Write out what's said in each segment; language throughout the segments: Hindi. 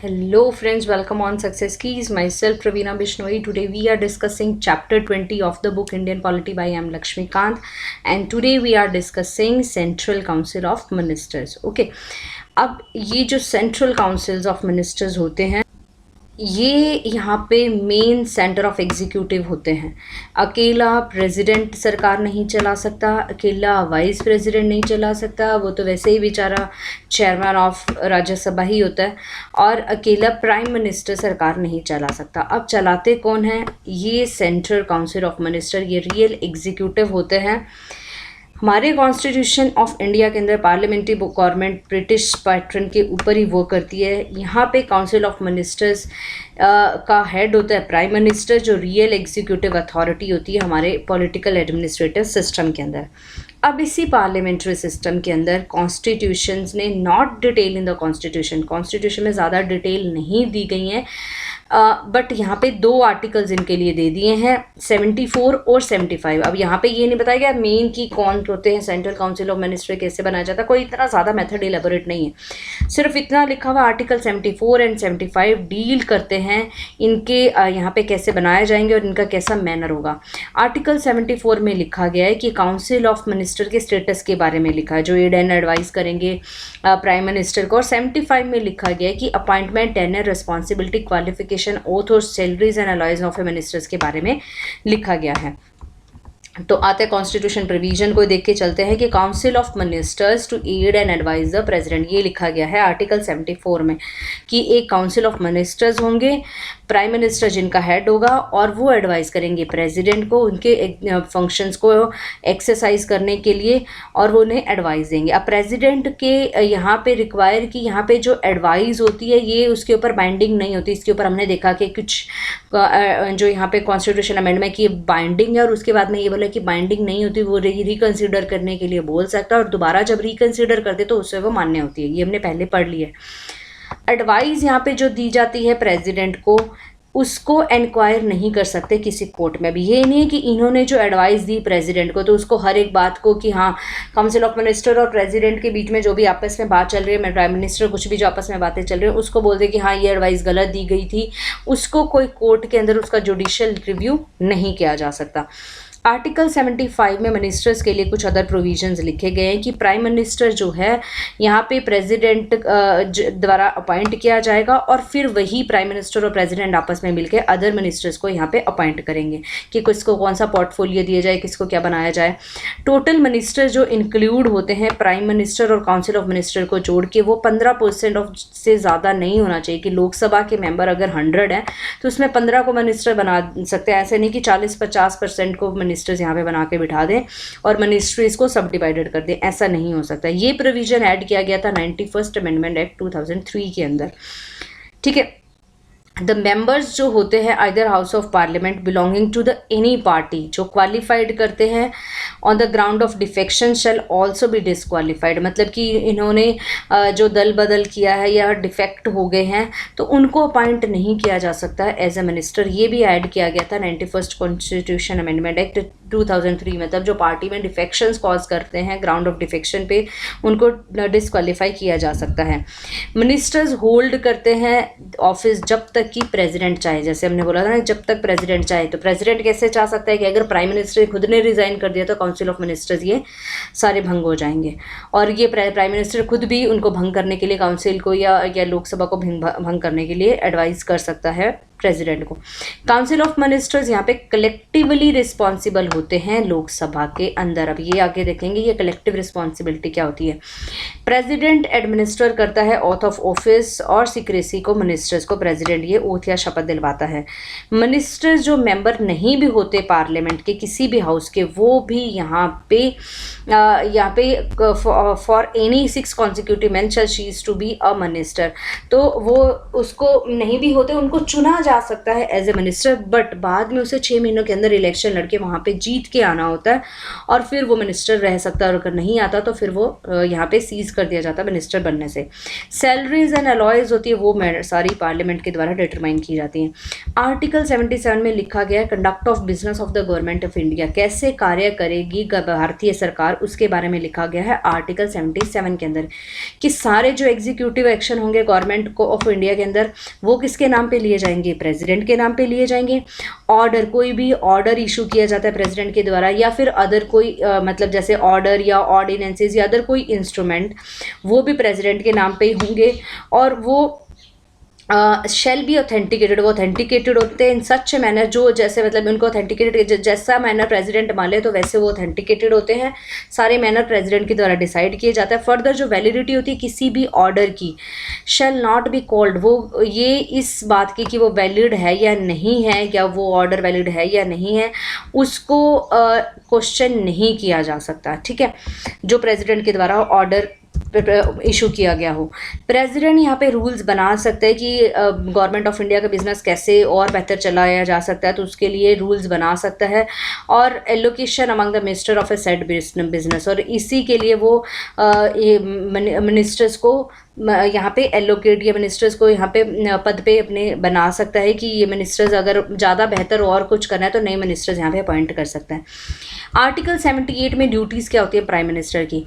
Hello friends, welcome on Success Keys. Myself Ravina Bishnoi. Today we are discussing chapter 20 of the book Indian Polity by M. Lakshmikant, and today we are discussing Central Council of Ministers. Okay, अब ये जो Central Councils of Ministers होते हैं ये यहाँ पे मेन सेंटर ऑफ एग्जीक्यूटिव होते हैं। अकेला प्रेसिडेंट सरकार नहीं चला सकता, अकेला वाइस प्रेसिडेंट नहीं चला सकता, वो तो वैसे ही बेचारा चेयरमैन ऑफ राज्यसभा ही होता है, और अकेला प्राइम मिनिस्टर सरकार नहीं चला सकता। अब चलाते कौन हैं? ये सेंट्रल काउंसिल ऑफ मिनिस्टर, ये रियल एग्जीक्यूटिव होते हैं। हमारे कॉन्स्टिट्यूशन ऑफ इंडिया के अंदर पार्लियामेंट्री गवर्नमेंट ब्रिटिश पैटर्न के ऊपर ही वो करती है। यहाँ पे काउंसिल ऑफ मिनिस्टर्स का हेड होता है प्राइम मिनिस्टर, जो रियल एग्जीक्यूटिव अथॉरिटी होती है हमारे पॉलिटिकल एडमिनिस्ट्रेटिव सिस्टम के अंदर। अब इसी पार्लियामेंट्री सिस्टम के अंदर कॉन्स्टिट्यूशन ने not detail in the constitution में ज़्यादा डिटेल नहीं दी गई हैं, बट यहाँ पे दो आर्टिकल्स इनके लिए दे दिए हैं, 74 और 75। अब यहाँ पे ये नहीं बताया गया मेन की कौन होते हैं, सेंट्रल काउंसिल ऑफ मिनिस्टर कैसे बनाया जाता है, कोई इतना ज़्यादा मेथड इलेबोरेट नहीं है। सिर्फ इतना लिखा हुआ आर्टिकल 74 एंड 75 डील करते हैं इनके यहाँ पे कैसे बनाए जाएंगे और इनका कैसा मैनर होगा। आर्टिकल 74 में लिखा गया है कि काउंसिल ऑफ मिनिस्टर के स्टेटस के बारे में लिखा है, जो एड एंड एडवाइस करेंगे प्राइम मिनिस्टर को। और 75 में लिखा गया है कि appointment, tenure, responsibility, qualification, oath और salaries and allowances of ministers के बारे में लिखा गया है। तो आते हैं कॉन्स्टिट्यूशन प्रोविजन को देख के चलते हैं कि council of ministers to aid and advise the president, ये लिखा गया है आर्टिकल 74 में कि एक काउंसिल ऑफ मिनिस्टर्स होंगे, प्राइम मिनिस्टर जिनका हेड होगा, और वो एडवाइस करेंगे प्रेसिडेंट को उनके फंक्शंस को एक्सरसाइज करने के लिए, और वो उन्हें एडवाइस देंगे। अब प्रेसिडेंट के यहाँ पे रिक्वायर कि यहाँ पे जो एडवाइस होती है ये उसके ऊपर बाइंडिंग नहीं होती। इसके ऊपर हमने देखा कि कुछ जो यहाँ पे कॉन्स्टिट्यूशन अमेंडमेंट की बाइंडिंग है, और उसके बाद में ये बोला कि बाइंडिंग नहीं होती, वो रिकंसिडर करने के लिए बोल सकता है, और दोबारा जब रिकंसिडर करते तो उससे वो मान्य होती है। ये हमने पहले पढ़ लिया है। एडवाइस यहाँ पे जो दी जाती है प्रेसिडेंट को, उसको इंक्वायर नहीं कर सकते किसी कोर्ट में भी। ये नहीं है कि इन्होंने जो एडवाइस दी प्रेसिडेंट को तो उसको हर एक बात को कि हाँ काउंसिल ऑफ मिनिस्टर और प्रेसिडेंट के बीच में जो भी आपस में बात चल रही है, प्राइम मिनिस्टर कुछ भी जो आपस में बातें चल रही है उसको बोल दे कि हाँ ये एडवाइस गलत दी गई थी, उसको कोई कोर्ट के अंदर उसका जुडिशियल रिव्यू नहीं किया जा सकता। आर्टिकल 75 में मिनिस्टर्स के लिए कुछ अदर प्रोविजंस लिखे गए हैं कि प्राइम मिनिस्टर जो है यहाँ पे प्रेसिडेंट द्वारा अपॉइंट किया जाएगा, और फिर वही प्राइम मिनिस्टर और प्रेसिडेंट आपस में मिलकर अदर मिनिस्टर्स को यहाँ पे अपॉइंट करेंगे कि किसको कौन सा पोर्टफोलियो दिया जाए, किसको क्या बनाया जाए। टोटल मिनिस्टर जो इंक्लूड होते हैं प्राइम मिनिस्टर और काउंसिल ऑफ मिनिस्टर को जोड़ के, वो 15% ऑफ से ज़्यादा नहीं होना चाहिए। कि लोकसभा के मेंबर अगर 100 हैं तो उसमें 15 को मिनिस्टर बना सकते हैं। ऐसे नहीं कि 40-50% को मिनिस्टर्स यहाँ पे बना के बिठा दें और मिनिस्ट्रीज को सब डिवाइडेड कर दें, ऐसा नहीं हो सकता। ये प्रोविजन ऐड किया गया था 91st अमेंडमेंट एक्ट 2003 के अंदर। ठीक है। द मेंबर्स जो होते हैं either house of parliament belonging to the any party, जो क्वालिफाइड करते हैं on the ground of defection shall also be disqualified. मतलब कि इन्होंने जो दल बदल किया है या डिफेक्ट हो गए हैं तो उनको अपॉइंट नहीं किया जा सकता एज ए मिनिस्टर। ये भी ऐड किया गया था 91st कॉन्स्टिट्यूशन अमेंडमेंट एक्ट 2003 में। तब जो पार्टी में डिफेक्शंस कॉज करते हैं ग्राउंड ऑफ डिफेक्शन पे, उनको डिसक्वालीफाई किया जा सकता है। मिनिस्टर्स होल्ड करते हैं ऑफिस जब तक कि प्रेसिडेंट चाहे। जैसे हमने बोला था ना, जब तक प्रेसिडेंट चाहे। तो प्रेसिडेंट कैसे चाह सकता है कि अगर प्राइम मिनिस्टर खुद ने रिजाइन कर दिया तो काउंसिल ऑफ मिनिस्टर्स ये सारे भंग हो जाएंगे, और ये प्राइम मिनिस्टर खुद भी उनको भंग करने के लिए काउंसिल को या लोकसभा को भंग करने के लिए एडवाइस कर सकता है प्रेसिडेंट को। काउंसिल ऑफ मिनिस्टर्स यहाँ पे कलेक्टिवली रिस्पॉन्सिबल होते हैं लोकसभा के अंदर। अब ये आगे देखेंगे ये कलेक्टिव रिस्पॉन्सिबिलिटी क्या होती है। प्रेसिडेंट एडमिनिस्टर करता है ऑथ ऑफ ऑफिस और सीक्रेसी को मिनिस्टर्स को प्रेसिडेंट ये ओथ या शपथ दिलवाता है। मिनिस्टर्स जो मेंबर नहीं भी होते पार्लियामेंट के किसी भी हाउस के, वो भी यहाँ पे for any 6 consecutive months shall cease to be a minister. तो वो उसको नहीं भी होते, उनको चुना जा सकता है एज ए मिनिस्टर, बट बाद में उसे 6 महीनों के अंदर इलेक्शन लड़के वहाँ पे जीत के आना होता है और फिर वो मिनिस्टर रह सकता है, और अगर नहीं आता तो फिर वो यहाँ पे सीज कर दिया जाता है मिनिस्टर बनने से। सैलरीज एंड अलॉयज होती है वो सारी पार्लियामेंट के द्वारा डिटरमाइन की जाती हैं। आर्टिकल 77 में लिखा गया है conduct of business of the government of India, कैसे कार्य करेगी भारतीय सरकार, उसके बारे में लिखा गया है आर्टिकल 77 के अंदर, कि सारे जो एग्जीक्यूटिव एक्शन होंगे गवर्नमेंट को ऑफ इंडिया के अंदर वो किसके नाम पे लिए जाएंगे, प्रेसिडेंट के नाम पे लिए जाएंगे। ऑर्डर, कोई भी ऑर्डर इशू किया जाता है प्रेसिडेंट के द्वारा, या फिर अदर कोई मतलब जैसे ऑर्डर या ऑर्डिनेंसेस या अदर कोई इंस्ट्रूमेंट, वो भी प्रेसिडेंट के नाम पे ही होंगे, और वो शेल बी ऑथेंटिकेटेड, वो ऑथेंटिकेटेड होते हैं इन सच मैनर, जो जैसे मतलब उनको ऑथेंटिकेटेड जैसा मैनर प्रेसिडेंट मान ले तो वैसे वो ऑथेंटिकेटेड होते हैं, सारे मैनर प्रेसिडेंट के द्वारा डिसाइड किए जाता है। फर्दर जो वैलिडिटी होती है किसी भी ऑर्डर की, शेल नॉट बी कॉल्ड, वो ये इस बात की कि वो वैलिड है या नहीं है, या वो ऑर्डर वैलिड है या नहीं है, उसको क्वेश्चन नहीं किया जा सकता, ठीक है, जो प्रेसिडेंट के द्वारा ऑर्डर इशू किया गया हो। प्रेसिडेंट यहाँ पे रूल्स बना सकते हैं कि गवर्नमेंट ऑफ इंडिया का बिजनेस कैसे और बेहतर चलाया जा सकता है, तो उसके लिए रूल्स बना सकता है। और allocation among the minister of A set business, और इसी के लिए वो मिनिस्टर्स को यहाँ पे एलोकेट या मिनिस्टर्स को यहाँ पे पद पे अपने बना सकता है कि ये मिनिस्टर्स अगर ज़्यादा बेहतर और कुछ करना है तो नए मिनिस्टर्स यहाँ पे अपॉइंट कर सकते हैं। आर्टिकल 78 में ड्यूटीज़ क्या होती है प्राइम मिनिस्टर की,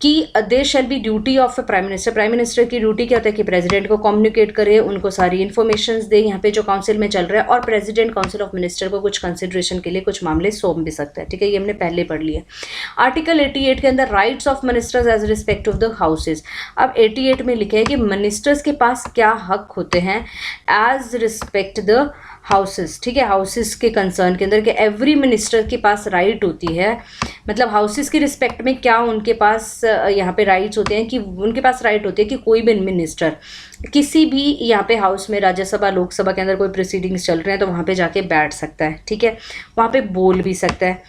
कि there shall be duty of a prime minister, prime minister की ड्यूटी क्या होता है कि प्रेसिडेंट को कम्युनिकेट करे, उनको सारी इन्फॉर्मेशंस दे यहाँ पे जो काउंसिल में चल रहा है, और प्रेसिडेंट काउंसिल ऑफ मिनिस्टर को कुछ कंसिडरेशन के लिए कुछ मामले सौंप भी सकता है, ठीक है, ये हमने पहले पढ़ लिया। आर्टिकल 88 के अंदर rights of ministers as respect of the houses, अब 88 में लिखा है कि मिनिस्टर्स के पास क्या हक होते हैं एज रिस्पेक्ट द हाउसेस, ठीक है, हाउसेस के कंसर्न के अंदर, कि एवरी मिनिस्टर के पास राइट होती है, मतलब हाउसेस की रिस्पेक्ट में क्या उनके पास यहाँ पे राइट्स होते हैं, कि उनके पास राइट होते हैं कि कोई भी मिनिस्टर किसी भी यहाँ पे हाउस में, राज्यसभा लोकसभा के अंदर कोई प्रोसीडिंग्स चल रहे हैं तो वहाँ पे जाके बैठ सकता है, ठीक है, वहाँ पे बोल भी सकता है,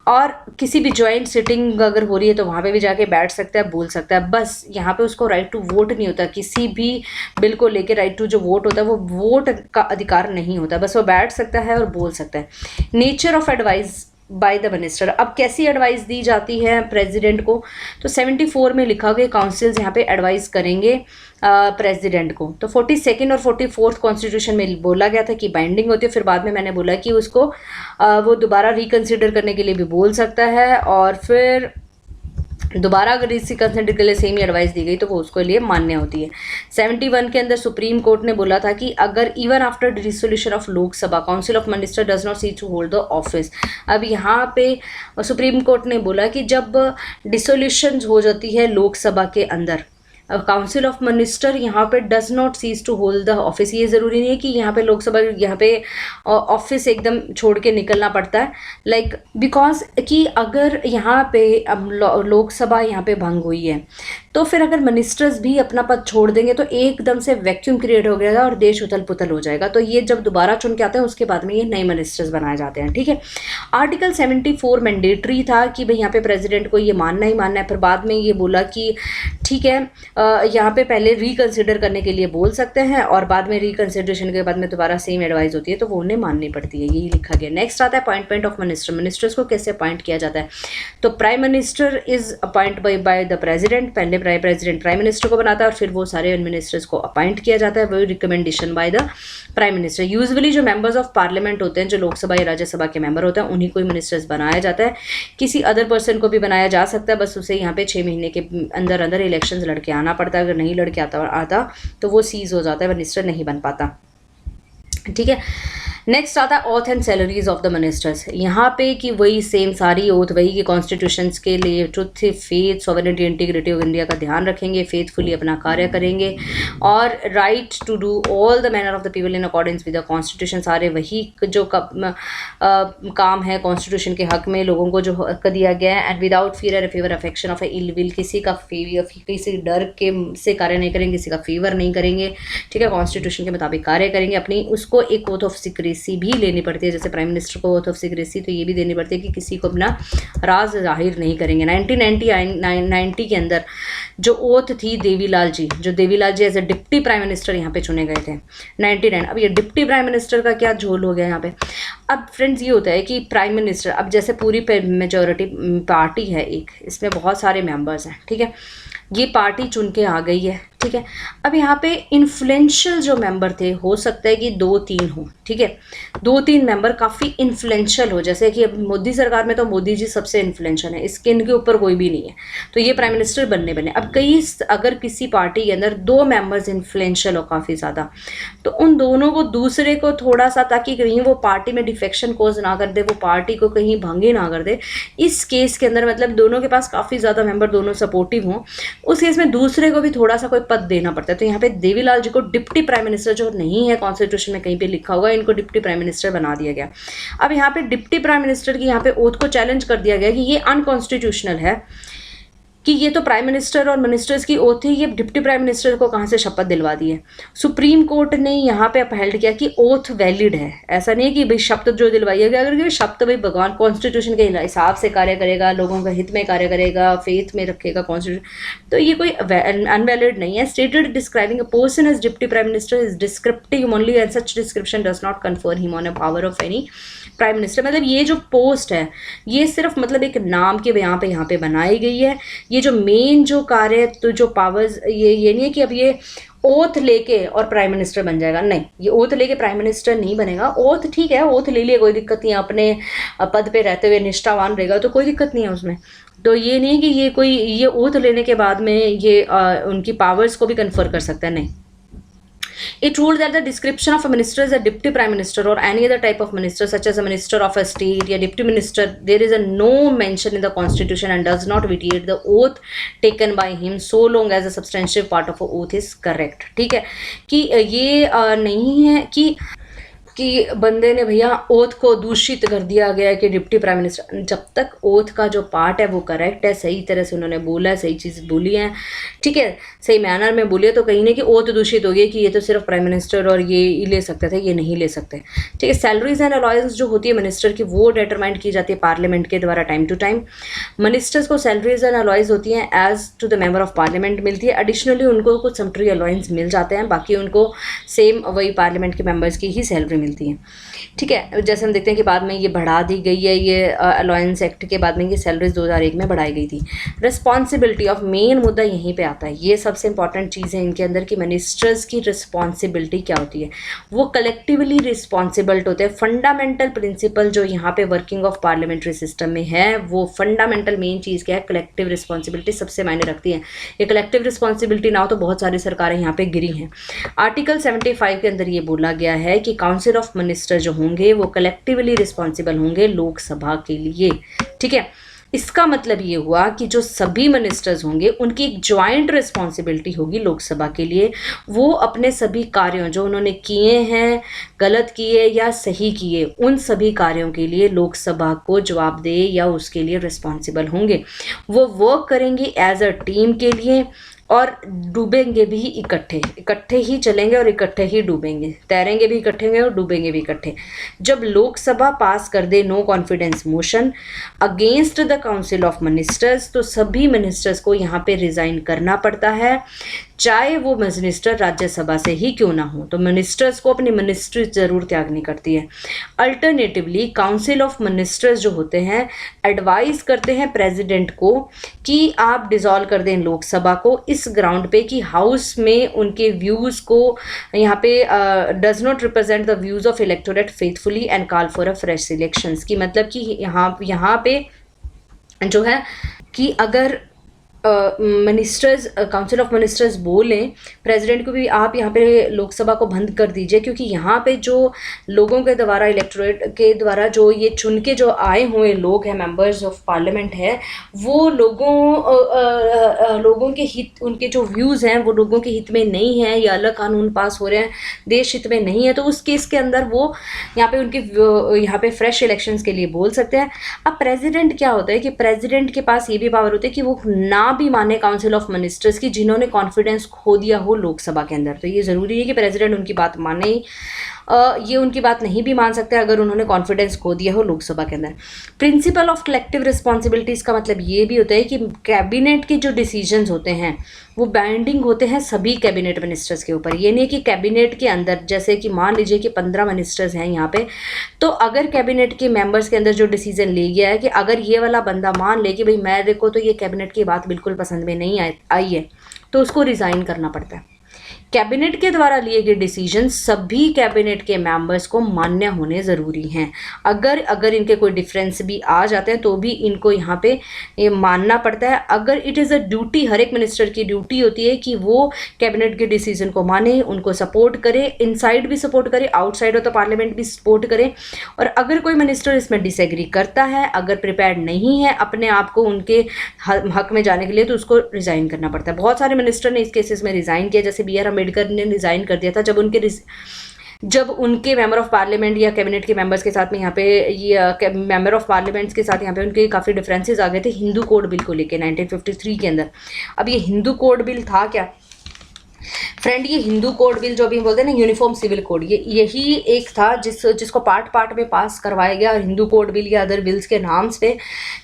और किसी भी जॉइंट सिटिंग अगर हो रही है तो वहाँ पे भी जाके बैठ सकता है, बोल सकता है। बस यहाँ पे उसको राइट टू वोट नहीं होता, किसी भी बिल को लेके राइट टू जो वोट होता है वो वोट का अधिकार नहीं होता, बस वो बैठ सकता है और बोल सकता है। Nature of advice by the minister, अब कैसी एडवाइस दी जाती है प्रेसिडेंट को, तो 74 में लिखा गया काउंसिल्स यहाँ पे एडवाइस करेंगे प्रेसिडेंट को। तो 42nd और 44th कॉन्स्टिट्यूशन में बोला गया था कि बाइंडिंग होती है, फिर बाद में मैंने बोला कि उसको वो दोबारा रिकन्सिडर करने के लिए भी बोल सकता है, और फिर दोबारा अगर इसी कंसेंट के लिए सेम ही एडवाइस दी गई तो वो उसके लिए मान्य होती है। 71 के अंदर सुप्रीम कोर्ट ने बोला था कि अगर even after dissolution of Lok Sabha council of minister does not cease to hold the office, अब यहाँ पे सुप्रीम कोर्ट ने बोला कि जब डिसोल्यूशन हो जाती है लोकसभा के अंदर, काउंसिल ऑफ मिनिस्टर यहाँ पे does not cease to hold the office, ये ज़रूरी नहीं है कि यहाँ पे लोकसभा यहाँ पे ऑफिस एकदम छोड़ के निकलना पड़ता है, लाइक बिकॉज कि अगर यहाँ पे अब लोकसभा यहाँ पे भंग हुई है तो फिर अगर मिनिस्टर्स भी अपना पद छोड़ देंगे तो एकदम से वैक्यूम क्रिएट हो गया और देश उथल पुथल हो जाएगा, तो ये जब दोबारा चुन के आते हैं उसके बाद में ये नए मिनिस्टर्स बनाए जाते हैं, ठीक है। आर्टिकल 74 मैंडेटरी था कि भाई यहाँ पे प्रेसिडेंट को ये मानना ही मानना है, फिर बाद में ये बोला कि ठीक है यहाँ पे पहले रिकन्सिडर करने के लिए बोल सकते हैं, और बाद में रिकन्सिडरेशन के बाद में दोबारा सेम एडवाइस होती है तो वो उन्हें माननी पड़ती है, यही लिखा गया। नेक्स्ट आता है अपॉइंटमेंट ऑफ मिनिस्टर, मिनिस्टर्स को कैसे अपॉइंट किया जाता है, तो prime minister is appoint by the president, पहले प्रेसिडेंट प्राइम मिनिस्टर को बनाता है और फिर वो सारे मिनिस्टर्स को अपॉइंट किया जाता है, वही recommendation by the prime minister. Usually जो मेंबर्स ऑफ पार्लियामेंट होते हैं, जो लोकसभा या राज्यसभा के मेंबर होते हैं, उन्हीं को मिनिस्टर्स बनाया जाता है, किसी अदर पर्सन को भी बनाया जा सकता है, बस उसे यहाँ पे 6 महीने के अंदर अंदर इलेक्शंस लड़के आना पड़ता है, अगर नहीं लड़के आता तो वो सीज हो जाता है, मिनिस्टर नहीं बन पाता, ठीक है। नेक्स्ट आता है auth and salaries of the ministers, यहाँ पे कि वही सेम सारी ओथ वही कि कॉन्स्टिट्यूशंस के लिए truth, faith, sovereignty, integrity of India का ध्यान रखेंगे, फेथफुली अपना कार्य करेंगे, और right to do all the manner of the people in accordance with the constitution, सारे वही जो काम है कॉन्स्टिट्यूशन के हक में लोगों को जो हक दिया गया है, एंड विदाउट फियर और favour affection of a ill will, किसी का किसी डर के से कार्य नहीं करेंगे, किसी का फेवर नहीं करेंगे, ठीक है, कॉन्स्टिट्यूशन के मुताबिक कार्य करेंगे, अपनी उसको एक ओथ ऑफ सिक्रेसी सिक्रेसी भी लेनी पड़ती है, जैसे प्राइम मिनिस्टर को ओथ ऑफ सिक्रेसी, तो ये भी देनी पड़ती है कि किसी को अपना राज जाहिर नहीं करेंगे। 1990 के अंदर जो ओथ थी देवीलाल जी, जो Devilal ji as a deputy prime minister यहाँ पे चुने गए थे 99। अब ये डिप्टी प्राइम मिनिस्टर का क्या झोल हो गया यहाँ पे। अब फ्रेंड्स ये होता है कि प्राइम मिनिस्टर, अब जैसे पूरी मेजॉरिटी पार्टी है एक, इसमें बहुत सारे मेंबर्स हैं, ठीक है, ये पार्टी चुन के आ गई है, ठीक है। अब यहाँ पे इन्फ्लुएंशियल जो मेंबर थे, हो सकता है कि 2-3 हो, ठीक है, 2-3 मेंबर काफ़ी इन्फ्लुएंशियल हो, जैसे कि अब मोदी सरकार में तो मोदी जी सबसे इन्फ्लुएंशियल है, इसके इनके ऊपर कोई भी नहीं है, तो ये प्राइम मिनिस्टर बने। अब अगर किसी पार्टी के अंदर 2 मेंबर्स इन्फ्लुएंशियल हो काफ़ी ज़्यादा, तो उन दोनों को दूसरे को थोड़ा सा, ताकि कहीं वो पार्टी में डिफेक्शन कोज ना कर दे, वो पार्टी को कहीं भंगी ना कर दे, इस केस के अंदर मतलब दोनों के पास काफ़ी ज़्यादा मेंबर, दोनों सपोर्टिव हों, उस केस में दूसरे को भी थोड़ा सा कोई पद देना पड़ता है। तो यहाँ पे देवीलाल जी को डिप्टी प्राइम मिनिस्टर, जो नहीं है कॉन्स्टिट्यूशन में कहीं पे लिखा होगा, इनको डिप्टी प्राइम मिनिस्टर बना दिया गया। अब यहाँ पे डिप्टी प्राइम मिनिस्टर की यहाँ पे ओथ को चैलेंज कर दिया गया कि ये अनकॉन्स्टिट्यूशनल है, कि ये तो प्राइम मिनिस्टर और मिनिस्टर्स की ओथ है, ये डिप्टी प्राइम मिनिस्टर को कहाँ से शपथ दिलवा दी है। सुप्रीम कोर्ट ने यहाँ पे अपहेल्ड किया कि ओथ वैलिड है, ऐसा नहीं है कि भाई शपथ जो दिलवाई है, अगर ये शपथ भाई भगवान कॉन्स्टिट्यूशन के हिसाब से कार्य करेगा, लोगों का हित में कार्य करेगा, फेथ में रखेगा कॉन्स्टिट्यूशन, तो ये कोई अनवैलिड नहीं है। Stated describing a person as deputy prime minister is descriptive only and such description does not confer him on a power of any prime minister. मतलब ये जो पोस्ट है ये सिर्फ मतलब एक नाम के यहाँ पे बनाई गई है। ये जो मेन जो कार्य, तो जो पावर्स, ये नहीं है कि अब ये ओथ लेके और प्राइम मिनिस्टर बन जाएगा, नहीं, ये ओथ लेके प्राइम मिनिस्टर नहीं बनेगा। ओथ ठीक है, ओथ ले लिए, कोई दिक्कत नहीं है, अपने पद पे रहते हुए निष्ठावान रहेगा तो कोई दिक्कत नहीं है उसमें। तो ये नहीं कि ये ओथ लेने के बाद में ये उनकी पावर्स को भी कन्फर कर सकता है, नहीं। It ruled that the description of a minister as a deputy prime minister or any other type of minister, such as a minister of a state या deputy minister, there is a no mention in the constitution and does not vitiate the oath taken by him so long as a substantive part of a oath is correct। ठीक है, कि ये नहीं है कि बंदे ने भैया ओथ को दूषित कर दिया गया है कि डिप्टी प्राइम मिनिस्टर, जब तक ओथ का जो पार्ट है वो करेक्ट है, सही तरह से उन्होंने बोला है, सही चीज़ बोली है, ठीक है, सही मैनर में बोली है, तो कहीं नहीं कि ओथ दूषित हो गई कि ये तो सिर्फ प्राइम मिनिस्टर और ये ले सकते थे, ये नहीं ले सकते, ठीक है। सैलरीज एंड अलॉयंस जो होती है मिनिस्टर की, वो डिटरमाइन की जाती है पार्लियामेंट के द्वारा टाइम टू टाइम। मिनिस्टर्स को सैलरीज एंड अलॉयंस होती हैं as to the member of parliament मिलती है। एडिशनली उनको कुछ समटरी अलॉयंस मिल जाते हैं, बाकी उनको सेम वही पार्लियामेंट के मेंबर्स की ही सैलरी मिलती है, ठीक है। जैसे हम देखते हैं कि बाद में ये बढ़ा दी गई है, ये अलायंस एक्ट के बाद में ये सैलरीज 2001 में बढ़ाई गई थी। रिस्पॉन्सिबिलिटी ऑफ, मेन मुद्दा यहीं पे आता है, ये सबसे इंपॉर्टेंट चीज़ है इनके अंदर कि मिनिस्टर्स की रिस्पॉन्सिबिलिटी क्या होती है, वो कलेक्टिवली रिस्पॉन्सिबल होते हैं। फंडामेंटल प्रिंसिपल जो यहाँ पे वर्किंग ऑफ पार्लियामेंट्री सिस्टम में है, वो फंडामेंटल मेन चीज़ क्या है, कलेक्टिव रिस्पॉन्सिबिलिटी सबसे मायने रखती है। ये कलेक्टिव रिस्पॉन्सिबिलिटी ना हो तो बहुत सारी सरकारें यहाँ पे गिरी हैं। आर्टिकल 75 के अंदर ये बोला गया है कि काउंसिल ऑफ मिनिस्टर जो होंगे वो कलेक्टिवली रिस्पॉन्सिबल होंगे लोकसभा के लिए, ठीक है। इसका मतलब ये हुआ कि जो सभी मिनिस्टर्स होंगे उनकी एक ज्वाइंट रिस्पॉन्सिबिलिटी होगी लोकसभा के लिए, वो अपने सभी कार्यों जो उन्होंने किए हैं, गलत किए या सही किए, उन सभी कार्यों के लिए लोकसभा को जवाबदेह या उसके लिए रिस्पॉन्सिबल होंगे। वो वर्क करेंगे एज अ टीम के लिए और डूबेंगे भी इकट्ठे ही चलेंगे और इकट्ठे ही डूबेंगे, तैरेंगे भी इकट्ठे और डूबेंगे भी इकट्ठे। जब लोकसभा पास कर they know confidence motion against the council of ministers, तो सभी मिनिस्टर्स को यहाँ पे रिजाइन करना पड़ता है, चाहे वो मिनिस्टर राज्यसभा से ही क्यों ना हो। तो मिनिस्टर्स को अपनी मिनिस्ट्री जरूर त्यागनी करती है। अल्टरनेटिवली काउंसिल ऑफ मिनिस्टर्स जो होते हैं एडवाइस करते हैं प्रेसिडेंट को कि आप डिसॉल्व कर दें लोकसभा को इस ग्राउंड पे कि हाउस में उनके व्यूज़ को यहाँ पे does not represent the views of electorate faithfully and call for a fresh elections की, मतलब कि यहाँ पे जो है कि अगर मिनिस्टर्स, काउंसिल ऑफ मिनिस्टर्स बोलें प्रेसिडेंट को भी आप यहाँ पे लोकसभा को बंद कर दीजिए, क्योंकि यहाँ पे जो लोगों के द्वारा, इलेक्टोरेट के द्वारा जो ये चुन के जो आए हुए लोग हैं, मेंबर्स ऑफ पार्लियामेंट है, वो लोगों के हित, उनके जो व्यूज़ हैं वो लोगों के हित में नहीं है, या अलग कानून पास हो रहे हैं देश हित में नहीं है, तो उस केस के अंदर वो यहाँ पे उनके यहाँ पे फ्रेश इलेक्शंस के लिए बोल सकते हैं। अब प्रेसिडेंट क्या होता है कि प्रेसिडेंट के पास ये भी पावर होती है कि वो ना भी माने काउंसिल ऑफ मिनिस्टर्स की जिन्होंने कॉन्फिडेंस खो दिया हो लोकसभा के अंदर, तो ये ज़रूरी है कि प्रेसिडेंट उनकी बात माने। ये उनकी बात नहीं भी मान सकते अगर उन्होंने कॉन्फिडेंस खो दिया हो लोकसभा के अंदर। प्रिंसिपल ऑफ कलेक्टिव रिस्पॉन्सिबिलिटीज़ का मतलब ये भी होता है कि कैबिनेट के जो डिसीजंस होते हैं वो बाइंडिंग होते हैं सभी कैबिनेट मिनिस्टर्स के ऊपर। ये नहीं कि कैबिनेट के अंदर, जैसे कि मान लीजिए कि 15 मिनिस्टर्स हैं यहाँ पे, तो अगर कैबिनेट के मेंबर्स के अंदर जो डिसीजन ले गया है कि अगर ये वाला बंदा मान ले कि भाई मेरे को तो ये कैबिनेट की बात बिल्कुल पसंद में नहीं आई है, तो उसको रिज़ाइन करना पड़ता है। कैबिनेट के द्वारा लिए गए डिसीजन सभी कैबिनेट के मेंबर्स को मान्य होने ज़रूरी हैं। अगर इनके कोई डिफरेंस भी आ जाते हैं तो भी इनको यहाँ पे ये मानना पड़ता है। अगर इट इज़ अ ड्यूटी, हर एक मिनिस्टर की ड्यूटी होती है कि वो कैबिनेट के डिसीजन को माने, उनको सपोर्ट करे, इनसाइड भी सपोर्ट करे, आउटसाइड ऑफ द पार्लियामेंट भी सपोर्ट करे। और अगर कोई मिनिस्टर इसमें डिसएग्री करता है, अगर प्रिपेयर्ड नहीं है अपने आप को उनके हक में जाने के लिए, तो उसको रिज़ाइन करना पड़ता है। बहुत सारे मिनिस्टर ने इस केसेस में रिज़ाइन किया, जैसे बी आर अम्बेडकर ने रिज़ाइन कर दिया था जब उनके मेंबर ऑफ पार्लियामेंट या कैबिनेट के मेंबर्स के साथ में यहाँ पे ये मेंबर ऑफ पार्लियामेंट्स के साथ यहाँ पे उनके काफ़ी डिफरेंसेस आ गए थे हिंदू कोड बिल को लेके 1953 के अंदर। अब ये हिंदू कोड बिल था क्या फ्रेंड? ये हिंदू कोड बिल जो भी बोलते हैं ना, यूनिफॉर्म सिविल कोड, ये यही एक था जिसको पार्ट में पास करवाया गया। हिंदू कोड बिल या अदर बिल्स के नाम से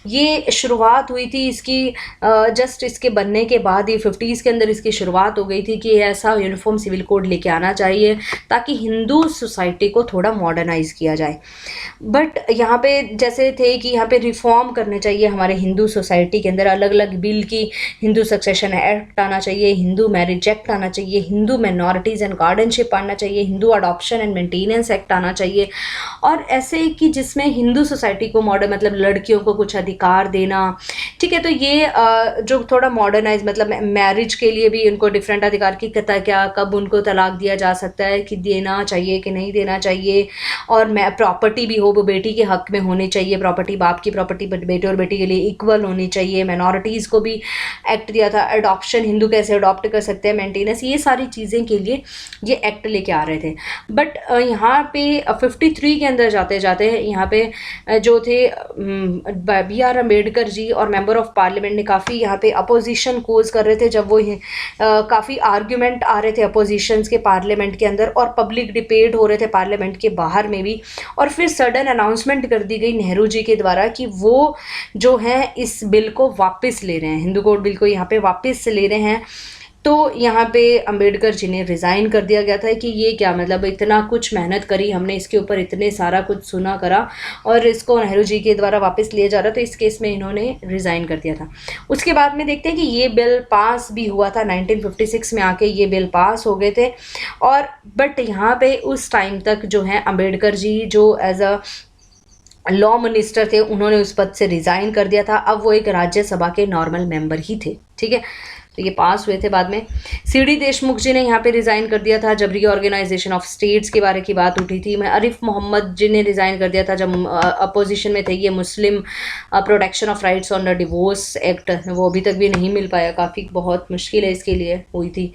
ये शुरुआत हुई थी इसकी, जस्ट इसके बनने के बाद ही 50s के अंदर इसकी शुरुआत हो गई थी कि ऐसा यूनिफॉर्म सिविल कोड लेके आना चाहिए ताकि हिंदू सोसाइटी को थोड़ा मॉडर्नाइज किया जाए। बट यहाँ पे जैसे थे कि यहाँ पे रिफॉर्म करने चाहिए हमारे हिंदू सोसाइटी के अंदर, अलग अलग बिल की, हिंदू सक्सेशन एक्ट आना चाहिए, हिंदू मैरिज एक्ट आना चाहिए, हिंदू माइनॉरिटीज़ एंड गार्डनशिप आना चाहिए, Hindu adoption and maintenance act आना चाहिए, और ऐसे कि जिसमें हिंदू सोसाइटी को मॉडर्न, मतलब लड़कियों को कुछ अधिकार देना। ठीक है, तो ये जो थोड़ा मॉडर्नाइज, मतलब मैरिज के लिए भी उनको डिफरेंट अधिकार की क्या कब उनको तलाक दिया जा सकता है, कि देना चाहिए कि नहीं देना चाहिए, और प्रॉपर्टी भी हो वो बेटी के हक में होनी चाहिए, प्रॉपर्टी बाप की प्रॉपर्टी बेटे और बेटी के लिए इक्वल होनी चाहिए। माइनॉरिटीज़ को भी एक्ट दिया था, अडॉप्शन, हिंदू कैसे अडॉप्ट कर सकते हैं, मेंटेनेंस, ये सारी चीज़ें के लिए ये एक्ट लेके आ रहे थे। बट यहाँ पे 53 के अंदर जाते जाते यहाँ पे जो थे बी आर अम्बेडकर जी और मेंबर ऑफ पार्लियामेंट ने काफ़ी यहाँ पे अपोजिशन कोज कर रहे थे, जब वो काफ़ी आर्ग्यूमेंट आ रहे थे अपोजिशंस के पार्लियामेंट के अंदर, और पब्लिक डिबेट हो रहे थे पार्लियामेंट के बाहर में भी। और फिर सडन अनाउंसमेंट कर दी गई नेहरू जी के द्वारा कि वो जो है इस बिल को वापस ले रहे हैं, हिंदू कोड बिल को यहाँ पे वापस ले रहे हैं। तो यहाँ पे अंबेडकर जी ने रिज़ाइन कर दिया गया था कि ये क्या मतलब, इतना कुछ मेहनत करी हमने इसके ऊपर, इतने सारा कुछ सुना करा, और इसको नेहरू जी के द्वारा वापस लिया जा रहा, तो इस केस में इन्होंने रिज़ाइन कर दिया था। उसके बाद में देखते हैं कि ये बिल पास भी हुआ था, 1956 में आके ये बिल पास हो गए थे। और बट यहाँ पे उस टाइम तक जो है अंबेडकर जी जो एज अ लॉ मिनिस्टर थे, उन्होंने उस पद से रिज़ाइन कर दिया था। अब वो एक राज्यसभा के नॉर्मल मेंबर ही थे। ठीक है, तो ये पास हुए थे। बाद में सी.डी. देशमुख जी ने यहाँ पे रिज़ाइन कर दिया था जब रीऑर्गेनाइजेशन ऑफ स्टेट्स के बारे की बात उठी थी। मैं आरिफ मोहम्मद जी ने रिज़ाइन कर दिया था जब अपोजिशन में थे। ये Muslim protection of rights on the divorce act, वो अभी तक भी नहीं मिल पाया, काफ़ी बहुत मुश्किल है इसके लिए हुई थी।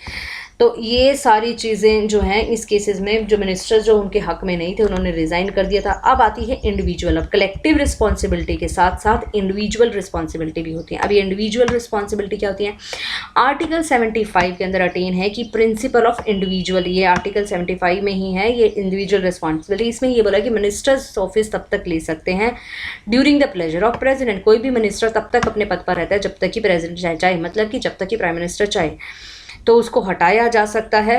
तो ये सारी चीज़ें जो हैं इस केसेस में जो मिनिस्टर्स जो उनके हक में नहीं थे उन्होंने रिज़ाइन कर दिया था। अब आती है इंडिविजुअल। अब कलेक्टिव रिस्पॉन्सिबिलिटी के साथ साथ इंडिविजुअल रिस्पॉन्सिबिलिटी भी होती है। अब ये इंडिविजुअल रिस्पॉन्सिबिलिटी क्या होती है? आर्टिकल 75 के अंदर अटेन है कि प्रिंसिपल ऑफ इंडिविजुअल, ये आर्टिकल 75 में ही है ये इंडिविजुअल रिस्पॉन्सिबिलिटी। इसमें ये बोला कि मिनिस्टर्स ऑफिस तब तक ले सकते हैं during the pleasure of president. कोई भी मिनिस्टर तब तक अपने पद पर रहता है जब तक कि प्रेसिडेंट चाहे, मतलब कि जब तक कि प्राइम मिनिस्टर चाहे, तो उसको हटाया जा सकता है।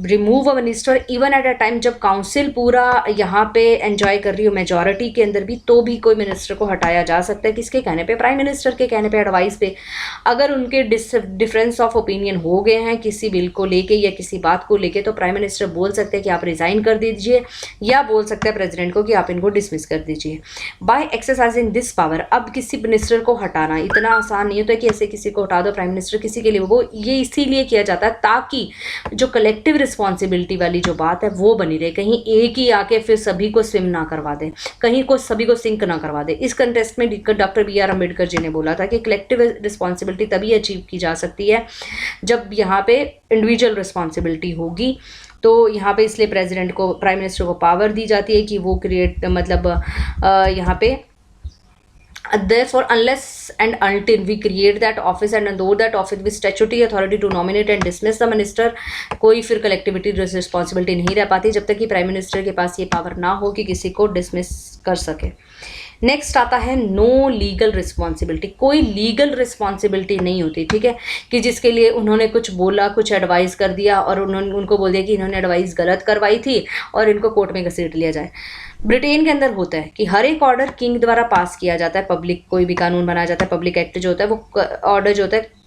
Remove a minister even at a time जब काउंसिल पूरा यहाँ पे एंजॉय कर रही हो मेजॉरिटी के अंदर भी, तो भी कोई मिनिस्टर को हटाया जा सकता है। किसके कहने पे? प्राइम मिनिस्टर के कहने पे, एडवाइस पे। अगर उनके डिफरेंस ऑफ ओपिनियन हो गए हैं किसी बिल को लेके या किसी बात को लेके, तो प्राइम मिनिस्टर बोल सकते हैं कि आप रिज़ाइन कर दीजिए, या बोल सकते हैं प्रेसिडेंट को कि आप इनको डिसमिस कर दीजिए। बाय एक्सरसाइजिंग दिस पावर, अब किसी मिनिस्टर को हटाना इतना आसान नहीं होता कि ऐसे किसी को हटा दो प्राइम मिनिस्टर किसी के लिए। वो ये इसीलिए किया जाता है ताकि जो कलेक्टिव रिस्पॉन्सिबिलिटी वाली जो बात है वो बनी रहे। कहीं एक ही आके फिर सभी को स्विम ना करवा दे, कहीं को सभी को सिंक ना करवा दे। इस कंटेस्ट में doctor B are Ambedkar ji ने बोला था कि कलेक्टिव रिस्पॉन्सिबिलिटी तभी अचीव की जा सकती है जब यहाँ पे इंडिविजुअल रिस्पॉन्सिबिलिटी होगी। तो यहाँ पे इसलिए प्रेसिडेंट को, प्राइम मिनिस्टर को पावर दी जाती है कि वो क्रिएट, मतलब यहाँ पे Therefore, unless and until we create that office and endorse that office with statutory authority to nominate and dismiss the minister, कोई फिर कलेक्टिविटी रिस्पॉन्सिबिलिटी नहीं रह पाती जब तक कि प्राइम मिनिस्टर के पास ये पावर ना हो कि किसी को डिसमिस कर सके। नेक्स्ट आता है नो लीगल रिस्पॉन्सिबिलिटी। कोई लीगल रिस्पॉन्सिबिलिटी नहीं होती, ठीक है, कि जिसके लिए उन्होंने कुछ बोला, कुछ एडवाइस कर दिया और उन्होंने उनको बोल दिया कि इन्होंने एडवाइस गलत करवाई थी और इनको कोर्ट में घसीट लिया जाए। ब्रिटेन के अंदर होता है कि हर एक ऑर्डर किंग द्वारा पास किया जाता है। पब्लिक कोई भी कानून बनाया जाता है, पब्लिक एक्ट जो होता है वो ऑर्डर जो होता है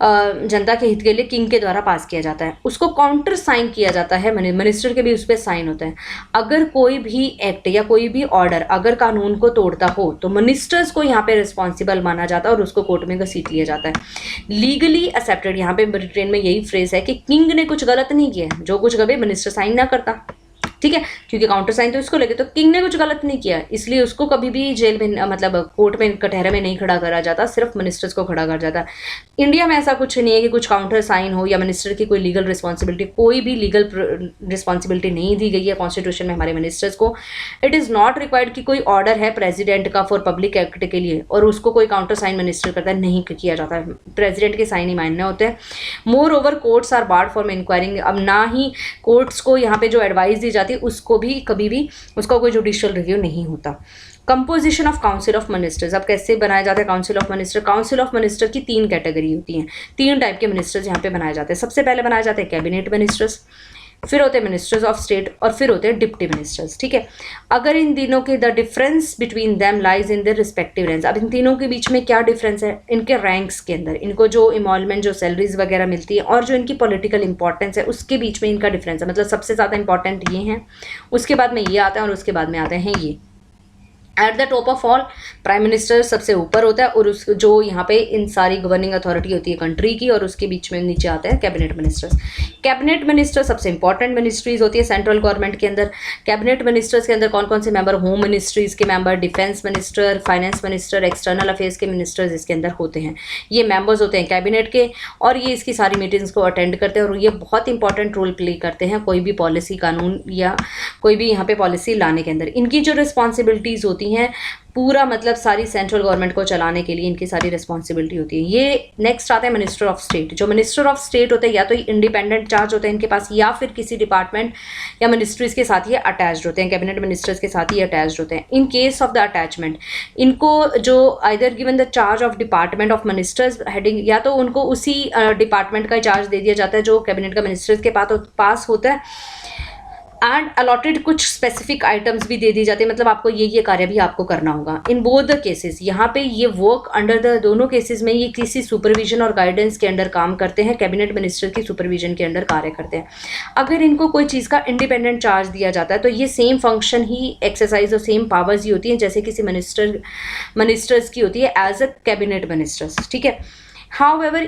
जनता के हित के लिए किंग के द्वारा पास किया जाता है, उसको काउंटर साइन किया जाता है, मिनिस्टर के भी उस पर साइन होता है। अगर कोई भी एक्ट या कोई भी ऑर्डर अगर कानून को तोड़ता हो तो मिनिस्टर्स को यहाँ पे रिस्पॉन्सिबल माना जाता है और उसको कोर्ट में घसीट लिया जाता है। लीगली एक्सेप्टेड, यहाँ पे ब्रिटेन में यही फ्रेज है कि किंग ने कुछ गलत नहीं किया, जो कुछ कभी मिनिस्टर साइन ना करता, ठीक है, क्योंकि काउंटर साइन तो इसको लेके, तो किंग ने कुछ गलत नहीं किया, इसलिए उसको कभी भी जेल में मतलब कोर्ट में कटहरे में नहीं खड़ा करा जाता, सिर्फ मिनिस्टर्स को खड़ा कर जाता। इंडिया में ऐसा कुछ नहीं है कि कुछ काउंटर साइन हो या मिनिस्टर की कोई लीगल रिस्पॉन्सिबिलिटी, कोई भी लीगल रिस्पॉन्सिबिलिटी नहीं दी गई है कॉन्स्टिट्यूशन में हमारे मिनिस्टर्स को। इट इज़ नॉट रिक्वायर्ड कि कोई ऑर्डर है प्रेसिडेंट का फॉर पब्लिक एक्ट के लिए और उसको कोई काउंटर साइन मिनिस्टर करता है, नहीं किया जाता है, प्रेसिडेंट के साइन ही मान्य होते हैं। Moreover courts are barred from inquiring, अब ना ही कोर्ट्स को यहाँ पे जो एडवाइस दी जाती है उसको भी कभी भी उसका कोई जुडिशियल रिव्यू नहीं होता। Composition of council of ministers, अब कैसे बनाया जाता है council of minister? Council of minister की 3 कैटेगरी होती हैं, 3 टाइप के मिनिस्टर्स यहाँ पे बनाए जाते हैं। सबसे पहले बनाए जाते हैं कैबिनेट मिनिस्टर्स, फिर होते हैं मिनिस्टर्स ऑफ स्टेट और फिर होते हैं डिप्टी मिनिस्टर्स, ठीक है। अगर इन तीनों के the difference between them lies in their respective ranks, अब इन तीनों के बीच में क्या डिफरेंस है? इनके रैंक्स के अंदर, इनको जो इमॉलमेंट, जो सैलरीज वगैरह मिलती है और जो इनकी पॉलिटिकल इंपॉर्टेंस है उसके बीच में इनका डिफरेंस है। मतलब सबसे ज़्यादा इंपॉर्टेंट ये हैं, उसके बाद में ये आते हैं और उसके बाद में आते हैं ये। At the top of all prime minister सबसे ऊपर होता है और उस जो यहाँ पे इन सारी गवर्निंग अथॉरिटी होती है कंट्री की, और उसके बीच में नीचे आते हैं कैबिनेट मिनिस्टर्स। कैबिनेट मिनिस्टर सबसे इंपॉर्टेंट मिनिस्ट्रीज होती है सेंट्रल गवर्नमेंट के अंदर। कैबिनेट मिनिस्टर्स के अंदर कौन कौन से मेंबर? होम मिनिस्ट्रीज के member, defence minister, finance minister, external affairs के मिनिस्टर्स इसके अंदर होते हैं। ये मेंबर्स होते हैं कैबिनेट के और ये इसकी सारी मीटिंग्स को अटेंड करते हैं और ये बहुत इंपॉर्टेंट रोल प्ले करते हैं कोई भी पॉलिसी, कानून या कोई भी यहाँ पे पॉलिसी लाने के अंदर। इनकी जो रिस्पॉन्सिबिलिटीज़ होती हैं पूरा मतलब सारी सेंट्रल गवर्नमेंट को चलाने के लिए इनकी सारी रिस्पॉन्सिबिलिटी होती है। ये नेक्स्ट आता है मिनिस्टर ऑफ स्टेट। जो मिनिस्टर ऑफ स्टेट होते हैं या तो इंडिपेंडेंट चार्ज होते हैं इनके पास या फिर किसी डिपार्टमेंट या मिनिस्ट्रीज के साथ ये अटैच्ड होते हैं, कैबिनेट मिनिस्टर्स के साथ ही अटैच्ड होते हैं। In case of the attachment इनको जो either given the charge of department of ministers heading, या तो उनको उसी डिपार्टमेंट का चार्ज दे दिया जाता है जो कैबिनेट का मिनिस्टर्स के पास होता है, एंड अलॉटेड कुछ स्पेसिफिक आइटम्स भी दे दी जाती है, मतलब आपको ये कार्य भी आपको करना होगा। इन बोथ द केसेस यहाँ पे ये वर्क अंडर द, दोनों केसेस में ये किसी सुपरविजन और गाइडेंस के अंडर काम करते हैं, कैबिनेट मिनिस्टर की सुपरविजन के अंडर कार्य करते हैं। अगर इनको कोई चीज़ का इंडिपेंडेंट चार्ज दिया जाता है तो ये सेम फंक्शन ही एक्सरसाइज और सेम पावर्स ही होती हैं जैसे किसी मिनिस्टर्स की होती है एज अ कैबिनेट मिनिस्टर्स, ठीक है। however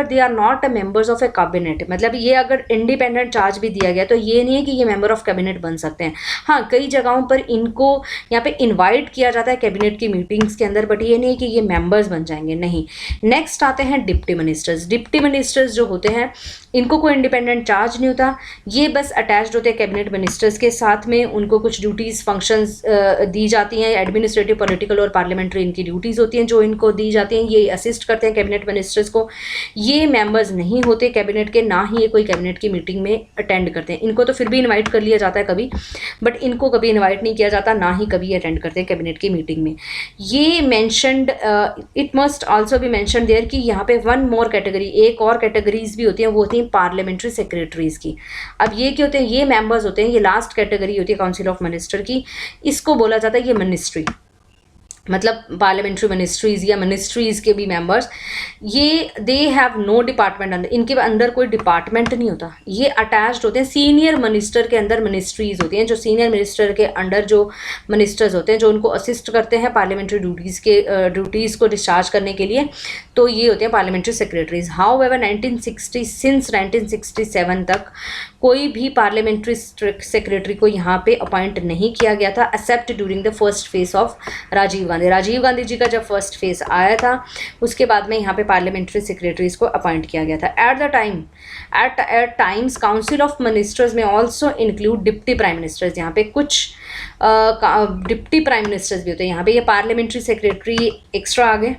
they are not members of a cabinet, मतलब ये अगर इंडिपेंडेंट चार्ज भी दिया गया तो ये नहीं है कि ये मेंबर ऑफ कैबिनेट बन सकते हैं। हाँ, कई जगहों पर इनको यहाँ पे इनवाइट किया जाता है कैबिनेट की मीटिंग्स के अंदर, बट ये नहीं कि ये मेंबर्स बन जाएंगे, नहीं। नेक्स्ट आते हैं डिप्टी मिनिस्टर्स। डिप्टी मिनिस्टर्स जो होते हैं इनको कोई इंडिपेंडेंट चार्ज नहीं होता, ये बस अटैच्ड होते हैं कैबिनेट मिनिस्टर्स के साथ में। उनको कुछ ड्यूटीज़, फंक्शंस दी जाती हैं, एडमिनिस्ट्रेटिव, पॉलिटिकल और पार्लियामेंट्री इनकी ड्यूटीज़ होती हैं जो इनको दी जाती हैं। ये असिस्ट करते हैं कैबिनेट मिनिस्टर्स को। ये मेंबर्स नहीं होते कैबिनेट के, ना ही ये कोई कैबिनेट की मीटिंग में अटेंड करते हैं। इनको तो फिर भी इनवाइट कर लिया जाता है कभी, बट इनको कभी इनवाइट नहीं किया जाता, ना ही कभी अटेंड करते हैं कैबिनेट की मीटिंग में। ये mentioned, it must also be mentioned there कि यहाँ पे वन मोर कैटेगरी, एक और कैटेगरीज भी होती हैं, वो होती हैं पार्लियामेंट्री सेक्रेटरीज की। अब ये क्या होते हैं? ये मेंबर्स होते हैं, ये लास्ट कैटेगरी होती है काउंसिल ऑफ मिनिस्टर की। इसको बोला जाता है ये मिनिस्ट्री, मतलब पार्लियामेंट्री मिनिस्ट्रीज या मिनिस्ट्रीज के भी मेंबर्स। ये दे हैव नो डिपार्टमेंट अंदर, इनके अंदर कोई डिपार्टमेंट नहीं होता, ये अटैच्ड होते हैं सीनियर मिनिस्टर के अंदर। मिनिस्ट्रीज होती हैं जो सीनियर मिनिस्टर के अंडर जो मिनिस्टर्स होते हैं जो उनको असिस्ट करते हैं पार्लियामेंट्री ड्यूटीज़ को डिस्चार्ज करने के लिए, तो ये होते हैं पार्लियामेंट्री सेक्रेटरीज। हाउएवर 1967 तक कोई भी पार्लियामेंट्री सेक्रेटरी को यहाँ पे अपॉइंट नहीं किया गया था, except during the first phase of Rajiv Rajiv Gandhi ji का जब फर्स्ट फेज आया था उसके बाद में यहाँ पे पार्लियामेंट्री सेक्रेटरीज को अपॉइंट किया गया था। At times council of ministers में also include deputy prime ministers. यहाँ पे कुछ डिप्टी प्राइम मिनिस्टर्स भी होते हैं। यहाँ पे ये पार्लियामेंट्री सेक्रेटरी एक्स्ट्रा आ गए,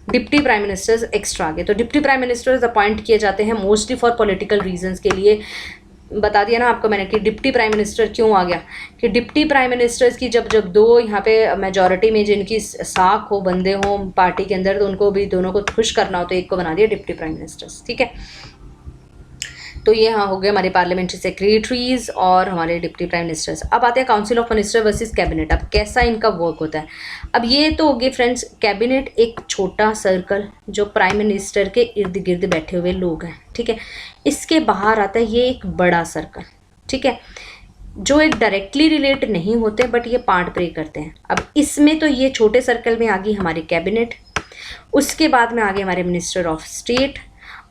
डिप्टी प्राइम मिनिस्टर्स एक्स्ट्रा आ गए। तो डिप्टी प्राइम मिनिस्टर्स अपॉइंट किए जाते हैं मोस्टली फॉर पॉलिटिकल रीजंस के लिए। बता दिया ना आपको मैंने कि डिप्टी प्राइम मिनिस्टर क्यों आ गया, कि डिप्टी प्राइम मिनिस्टर्स की जब दो यहाँ पे मेजॉरिटी में जिनकी साख हो, बंदे हों पार्टी के अंदर, तो उनको भी दोनों को खुश करना हो तो एक को बना दिया डिप्टी प्राइम मिनिस्टर्स। ठीक है, तो ये हाँ हो गए हमारे पार्लियामेंट्री सेक्रेटरीज और हमारे डिप्टी प्राइम मिनिस्टर्स। अब आते हैं council of minister versus cabinet. अब कैसा इनका वर्क होता है। अब ये तो हो गए फ्रेंड्स, कैबिनेट एक छोटा सर्कल जो प्राइम मिनिस्टर के इर्द गिर्द बैठे हुए लोग हैं। ठीक है, इसके बाहर आता है ये एक बड़ा सर्कल। ठीक है, जो एक डायरेक्टली रिलेट नहीं होते बट ये पार्ट प्ले करते हैं। अब इसमें तो ये छोटे सर्कल में आ गई हमारी कैबिनेट, उसके बाद में आ गए हमारे मिनिस्टर ऑफ स्टेट,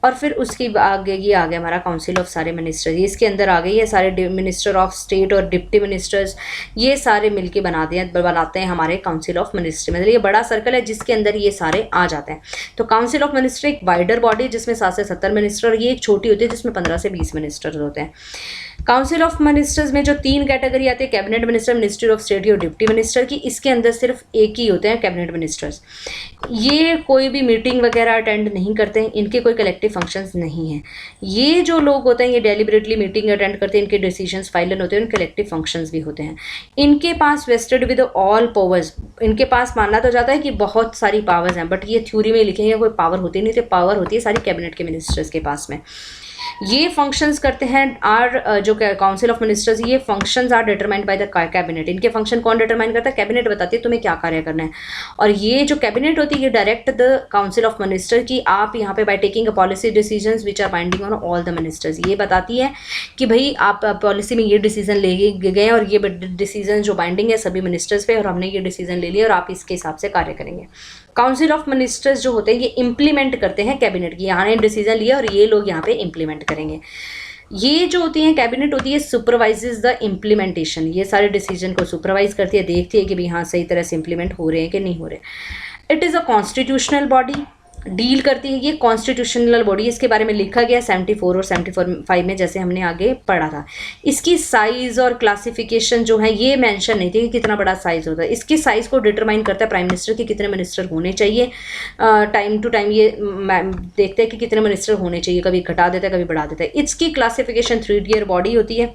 और फिर उसके आगे ये आ गया हमारा काउंसिल ऑफ सारे मिनिस्टर। ये इसके अंदर आ गई है सारे मिनिस्टर ऑफ स्टेट और डिप्टी मिनिस्टर्स, ये सारे मिलके बनाते हैं हमारे काउंसिल ऑफ मिनिस्टर। मतलब ये बड़ा सर्कल है जिसके अंदर ये सारे आ जाते हैं। तो काउंसिल ऑफ मिनिस्टर एक वाइडर बॉडी है जिसमें 7 से 70 मिनिस्टर, ये एक छोटी होती है जिसमें 15 से 20 मिनिस्टर होते हैं। काउंसिल ऑफ मिनिस्टर्स में जो 3 कैटेगरी आती है, cabinet minister, ministry of state और डिप्टी मिनिस्टर की, इसके अंदर सिर्फ एक ही होते हैं कैबिनेट मिनिस्टर्स। ये कोई भी मीटिंग वगैरह अटेंड नहीं करते हैं, इनके कोई कलेक्टिव फंक्शंस नहीं हैं। ये जो लोग होते हैं ये डेलिबरेटली मीटिंग अटेंड करते हैं, इनके डिसीजंस फाइनल होते हैं, उनके कलेक्टिव फंक्शंस भी होते हैं। इनके पास वेस्टेड विद ऑल पावर्स, इनके पास मानना तो जाता है कि बहुत सारी पावर्स हैं, बट ये थ्योरी में लिखेंगे कोई पावर होती नहीं, तो पावर होती है सारी कैबिनेट के मिनिस्टर्स के पास में। ये फंक्शंस करते हैं आर जो काउंसिल ऑफ मिनिस्टर्स, ये functions are determined by the cabinet. इनके फंक्शन कौन डिटरमाइन करता है? कैबिनेट बताती है तुम्हें क्या कार्य करना है। और ये जो कैबिनेट होती है ये direct the council of minister की आप यहाँ पे by taking a policy decisions which are binding on all the ministers. ये बताती है कि भाई आप पॉलिसी में ये डिसीजन ले गए और ये डिसीजन जो बाइंडिंग है सभी मिनिस्टर्स पे, और हमने ये डिसीजन ले लिया और आप इसके हिसाब से कार्य करेंगे। काउंसिल ऑफ मिनिस्टर्स जो होते हैं ये इंप्लीमेंट करते हैं कैबिनेट की, यहाँ ने डिसीजन लिया और ये लोग यहाँ पे इंप्लीमेंट करेंगे। ये जो होती है कैबिनेट होती है सुपरवाइजेज द इम्प्लीमेंटेशन, ये सारे डिसीजन को सुपरवाइज करती है, देखती है कि भाई हाँ सही तरह से इंप्लीमेंट हो रहे हैं कि नहीं हो रहे। It is a constitutional body, deal करती है, ये कॉन्स्टिट्यूशनल बॉडी, इसके बारे में लिखा गया 74 और 75 में, जैसे हमने आगे पढ़ा था। इसकी साइज़ और क्लासिफिकेशन जो है ये मेंशन नहीं थी कि कितना बड़ा साइज़ होता है। इसकी साइज़ को डिटरमाइन करता है प्राइम मिनिस्टर कि कितने मिनिस्टर होने चाहिए। टाइम टू टाइम ये देखते हैं कि कितने मिनिस्टर होने चाहिए, कभी घटा देता है कभी बढ़ा देता है। इसकी क्लासिफिकेशन 3 ईयर बॉडी होती है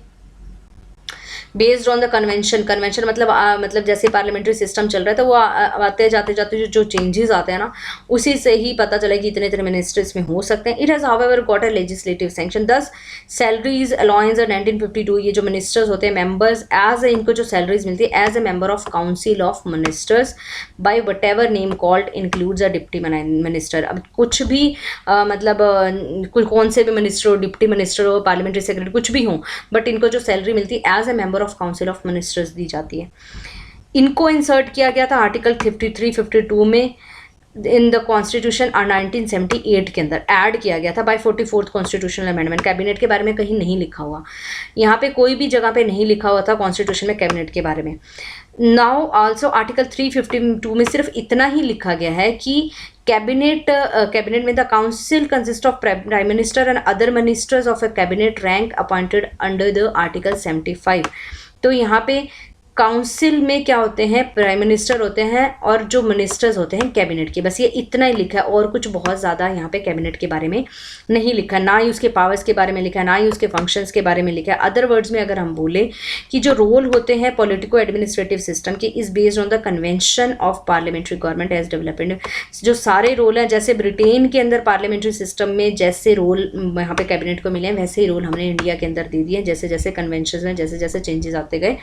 based on the convention. Convention मतलब जैसे पार्लियामेंट्री सिस्टम चल रहा है तो वो आते जाते जो चेंजेस आते हैं ना उसी से ही पता चला कि इतने इतने मिनिस्टर्स में हो सकते हैं। It has however got a legislative sanction. 10 salaries allowance 1952, ये जो मिनिस्टर्स होते हैं मेंबर्स एज इनको जो सैलरीज मिलती है as a member of council of ministers by whatever name called includes a deputy minister. अब कुछ भी कौन से भी मिनिस्टर हो, डिप्टी मिनिस्टर हो, पार्लियामेंट्री सेक्रेटरी कुछ भी हो, बट इनको जो सैलरी मिलती है as a member of council of ministers दी जाती है। इनको इंसर्ट किया गया था आर्टिकल 53-52 में इन द कॉन्स्टिट्यूशन 1978 के अंदर ऐड किया गया था bye 44th constitutional amendment. Cabinet के बारे में कहीं नहीं लिखा हुआ, यहाँ पे कोई भी जगह पे नहीं लिखा हुआ था कॉन्स्टिट्यूशन में कैबिनेट के बारे में। नाउ आल्सो आर्टिकल 352 में सिर्फ इतना ही लिखा गया है कि कैबिनेट में the council consist of prime minister and other ministers of a cabinet rank appointed under the article 75। तो यहाँ पे काउंसिल में क्या होते हैं, प्राइम मिनिस्टर होते हैं और जो मिनिस्टर्स होते हैं कैबिनेट के, बस ये इतना ही लिखा है और कुछ बहुत ज़्यादा यहाँ पे कैबिनेट के बारे में नहीं लिखा, ना ही उसके पावर्स के बारे में लिखा है, ना ही उसके फंक्शंस के बारे में लिखा है। अदर वर्ड्स में अगर हम बोले कि जो रोल होते हैं पॉलिटिको एडमिनिस्ट्रेटिव सिस्टम के is based on the convention of parliamentary government as development. जो सारे रोल हैं जैसे ब्रिटेन के अंदर पार्लियामेंट्री सिस्टम में जैसे रोल यहाँ पे कैबिनेट को मिले हैं वैसे ही रोल हमने इंडिया के अंदर दे दिए, जैसे जैसे कन्वेंशन में जैसे जैसे चेंजेस आते गए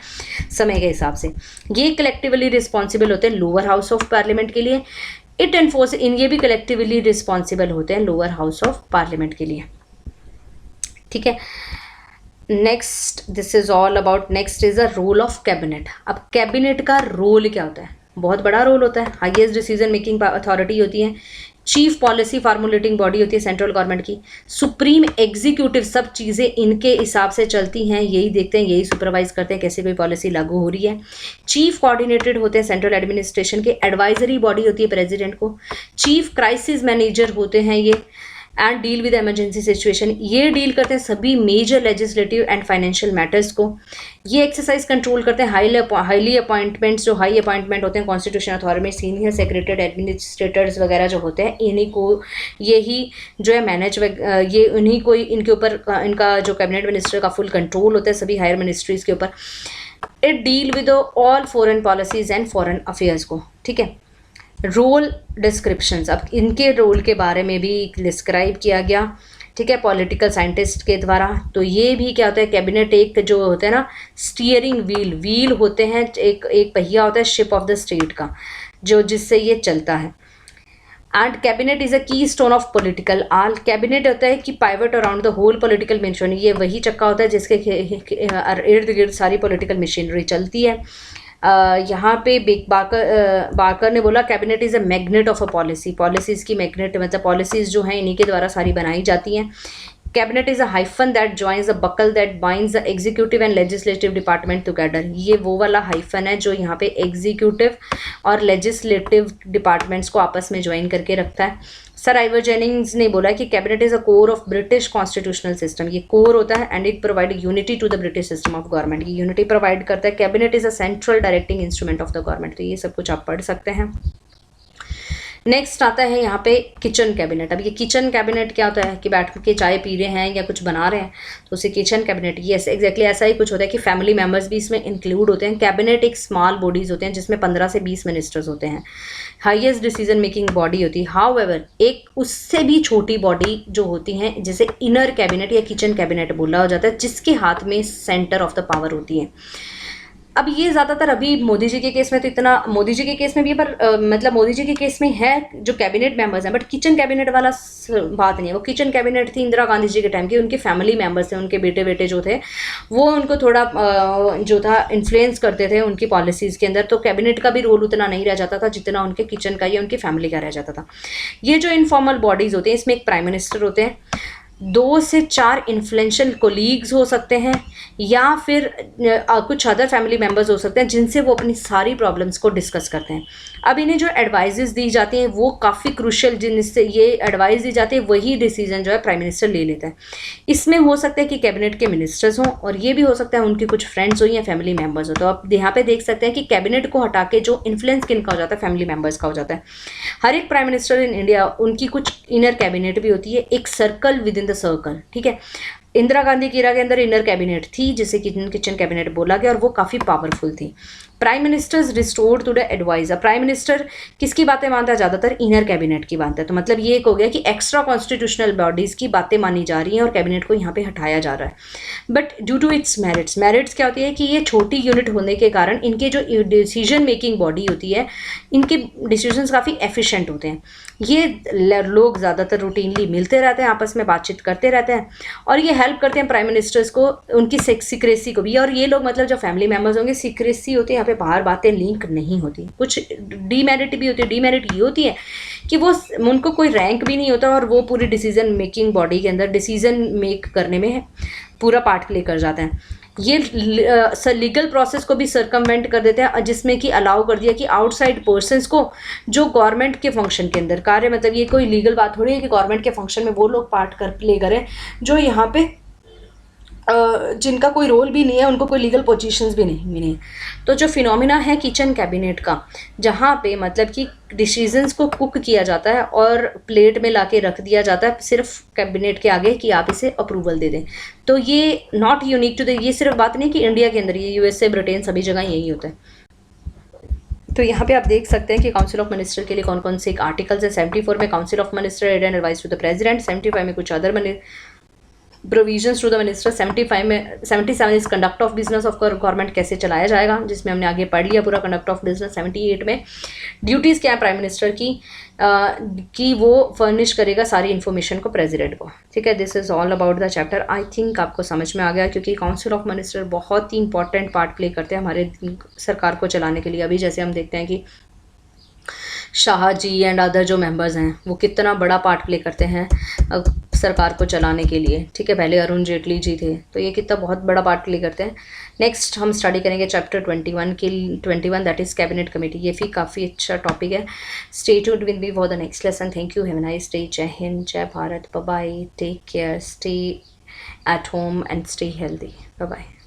समय के हिसाब से। ये कलेक्टिवली रिस्पॉन्सिबल होते हैं लोअर हाउस ऑफ पार्लियामेंट के लिए। इट एनफोर्स इन ये भी कलेक्टिवली रिस्पॉन्सिबल होते हैं लोअर हाउस ऑफ पार्लियामेंट के लिए। ठीक है, next this is all about next is a role of cabinet. अब कैबिनेट का रोल क्या होता है? बहुत बड़ा रोल होता है, हाईएस्ट डिसीजन मेकिंग अथॉरिटी होती है। चीफ पॉलिसी फार्मुलेटिंग बॉडी होती है सेंट्रल गवर्नमेंट की। सुप्रीम एग्जीक्यूटिव, सब चीज़ें इनके हिसाब से चलती हैं, यही देखते हैं, यही सुपरवाइज करते हैं कैसे कोई पॉलिसी लागू हो रही है। चीफ कोऑर्डिनेटेड होते हैं सेंट्रल एडमिनिस्ट्रेशन के। एडवाइजरी बॉडी होती है प्रेसिडेंट को। चीफ क्राइसिस मैनेजर होते हैं ये, and deal with emergency situation, ये डील करते हैं सभी major legislative and financial matters को। ये एक्सरसाइज कंट्रोल करते हैं हाईली अपॉइंटमेंट्स, जो हाई अपॉइंटमेंट होते हैं कॉन्स्टिट्यूशन अथॉरिटी में, सीनियर सेक्रेटरी एडमिनिस्ट्रेटर्स वगैरह जो होते हैं, इन्हीं को यही जो है मैनेज, ये उन्हीं को इनके ऊपर इनका जो कैबिनेट मिनिस्टर का फुल कंट्रोल होता है सभी हायर मिनिस्ट्रीज के ऊपर। It deal with all foreign policies and foreign affairs को, ठीक है। रोल डिस्क्रिप्शंस, अब इनके रोल के बारे में भी डिस्क्राइब किया गया, ठीक है, पॉलिटिकल साइंटिस्ट के द्वारा। तो ये भी क्या होता है, कैबिनेट एक जो होता है ना स्टीयरिंग व्हील होते हैं, एक पहिया होता है शिप ऑफ द स्टेट का, जो जिससे ये चलता है। And cabinet is a keystone of political all, cabinet होता है कि pivot around the whole political machinery, ये वही चक्का होता है जिसके इर्द गिर्द सारी पॉलिटिकल मशीनरी चलती है। यहाँ पे बाकर ने बोला cabinet is a magnet of a policy, policies की मैग्नेट, मतलब पॉलिसीज़ जो हैं इन्हीं के द्वारा सारी बनाई जाती हैं। Cabinet is a hyphen that joins a buckle that binds the executive and legislative department together, ये वो वाला हाइफन है जो यहाँ पे एग्जीक्यूटिव और लेजिस्लेटिव डिपार्टमेंट्स को आपस में ज्वाइन करके रखता है। सर आइवर जेनिंग्स ने बोला कि cabinet is a core of British constitutional system, ये कोर होता है and it provide unity to the British system of government, ये यूनिटी प्रोवाइड करता है। Cabinet is a central directing instrument of the government, तो ये सब कुछ आप पढ़ सकते हैं। नेक्स्ट आता है यहाँ पे किचन कैबिनेट। अब ये किचन कैबिनेट क्या होता है कि बैठ के चाय पी रहे हैं या कुछ बना रहे हैं तो उसे किचन कैबिनेट, ये एग्जैक्टली ऐसा ही कुछ होता है कि फैमिली मेम्बर्स भी इसमें इंक्लूड होते हैं। कैबिनेट एक स्मॉल बॉडीज होते हैं जिसमें 15 से 20 मिनिस्टर्स होते हैं, हाईएस्ट डिसीजन मेकिंग बॉडी होती है। हाउएवर एक उससे भी छोटी बॉडी जो होती हैं जिसे इनर कैबिनेट या किचन कैबिनेट बोला जाता है, जिसके हाथ में सेंटर ऑफ द पावर होती है। अब ये ज़्यादातर अभी मोदी जी के केस में तो इतना, मोदी जी के केस में भी पर मतलब मोदी जी के केस में है जो कैबिनेट मेंबर्स हैं, बट किचन कैबिनेट वाला बात नहीं है। वो किचन कैबिनेट थी इंदिरा गांधी जी के टाइम की, उनके फैमिली मेंबर्स थे, उनके बेटे जो थे वो उनको थोड़ा जो था इन्फ्लुएंस करते थे उनकी पॉलिसीज़ के अंदर, तो कैबिनेट का भी रोल उतना नहीं रह जाता था जितना उनके किचन का या उनकी फैमिली का रह जाता था। ये जो इनफॉर्मल बॉडीज़ होते हैं इसमें एक प्राइम मिनिस्टर होते हैं, 2 से 4 इन्फ्लुएंशियल कोलीग्स हो सकते हैं या फिर कुछ अदर फैमिली मेम्बर्स हो सकते हैं जिनसे वो अपनी सारी प्रॉब्लम्स को डिस्कस करते हैं। अब इन्हें जो एडवाइजेस दी जाती हैं वो काफ़ी क्रूशियल, जिनसे ये एडवाइस दी जाती है वही डिसीजन जो है प्राइम मिनिस्टर ले लेता है। इसमें हो सकता है कि कैबिनेट के मिनिस्टर्स हों और ये भी हो सकता है उनके कुछ फ्रेंड्स हो या फैमिली मेम्बर्स हो। तो आप यहाँ पे देख सकते हैं कि कैबिनेट को हटा के जो इन्फ्लुएंस किनका हो जाता है, फैमिली मेम्बर्स का हो जाता है। हर एक प्राइम मिनिस्टर इन इंडिया उनकी कुछ इनर कैबिनेट भी होती है, एक circle with in the circle, ठीक है। इंदिरा गांधी की इरा के अंदर इनर कैबिनेट थी जिसे किचन कैबिनेट बोला गया और वो काफ़ी पावरफुल थी। Prime ministers restored to the adviser, prime minister किसकी बातें मानता है, ज़्यादातर इनर कैबिनेट की बात है। तो मतलब ये एक हो गया कि एक्स्ट्रा कॉन्स्टिट्यूशनल बॉडीज़ की बातें मानी जा रही हैं और कैबिनेट को यहाँ पे हटाया जा रहा है। But due to its merits क्या होती है कि ये छोटी यूनिट होने के कारण इनके जो डिसीजन मेकिंग बॉडी होती है इनके डिसीजंस काफ़ी एफिशिएंट होते हैं। ये लोग ज़्यादातर रूटीनली मिलते रहते हैं, आपस में बातचीत करते रहते हैं और ये हेल्प करते हैं प्राइम मिनिस्टर्स को उनकी सिक्रेसी को भी। और ये लोग मतलब जो फैमिली मेम्बर्स होंगे, सिक्रेसी होती है यहाँ पे, बाहर बातें लिंक नहीं होती। कुछ डीमेरिट भी होती है, डीमेरिट ये होती है कि वो उनको कोई रैंक भी नहीं होता और वो पूरी डिसीजन मेकिंग बॉडी के अंदर डिसीजन मेक करने में पूरा पार्ट प्ले कर जाते हैं। ये लीगल प्रोसेस को भी सर्कमवेंट कर देते हैं जिसमें कि अलाउ कर दिया कि आउटसाइड पर्सन्स को जो गवर्नमेंट के फंक्शन के अंदर कार्य, मतलब ये कोई लीगल बात थोड़ी है कि गवर्नमेंट के फंक्शन में वो लोग पार्ट कर प्ले करें जो यहाँ पे जिनका कोई रोल भी नहीं है, उनको कोई लीगल पोजीशंस भी नहीं मिली। तो जो फिनोमिना है किचन कैबिनेट का, जहाँ पे मतलब कि डिसीजंस को कुक किया जाता है और प्लेट में लाके रख दिया जाता है सिर्फ कैबिनेट के आगे कि आप इसे अप्रूवल दे दें। तो ये नॉट यूनिक टू द, ये सिर्फ बात नहीं कि इंडिया के अंदर, ये यूएसए, ब्रिटेन, सभी जगह यही होता है। तो यहाँ पे आप देख सकते हैं कि काउंसिल ऑफ मिनिस्टर के लिए कौन कौन से आर्टिकल्स है। 74 में council of minister aid and advice to the president, 75 में कुछ other provisions to the minister, 77 is conduct of business of government, कैसे चलाया जाएगा, जिसमें हमने आगे पढ़ लिया पूरा कंडक्ट ऑफ बिजनेस। 78 में ड्यूटीज़ क्या है प्राइम मिनिस्टर की कि वो फर्निश करेगा सारी इन्फॉर्मेशन को प्रेसिडेंट को, ठीक है। This is all about the chapter. I think आपको समझ में आ गया क्योंकि काउंसिल ऑफ मिनिस्टर बहुत ही इंपॉर्टेंट पार्ट प्ले करते हैं हमारे सरकार को चलाने के लिए। अभी जैसे हम देखते हैं कि शाह जी एंड अदर जो मेंबर्स हैं वो कितना बड़ा पार्ट प्ले करते हैं सरकार को चलाने के लिए, ठीक है। पहले अरुण जेटली जी थे, तो ये कितना बहुत बड़ा पार्ट प्ले करते हैं। नेक्स्ट हम स्टडी करेंगे chapter 21 that is cabinet committee. ये भी काफ़ी अच्छा टॉपिक है। Stay tuned with me for the next lesson. Thank you, have a nice day. जय हिंद, जय Bharat, bye bye, take care, stay at home and stay healthy. Bye bye.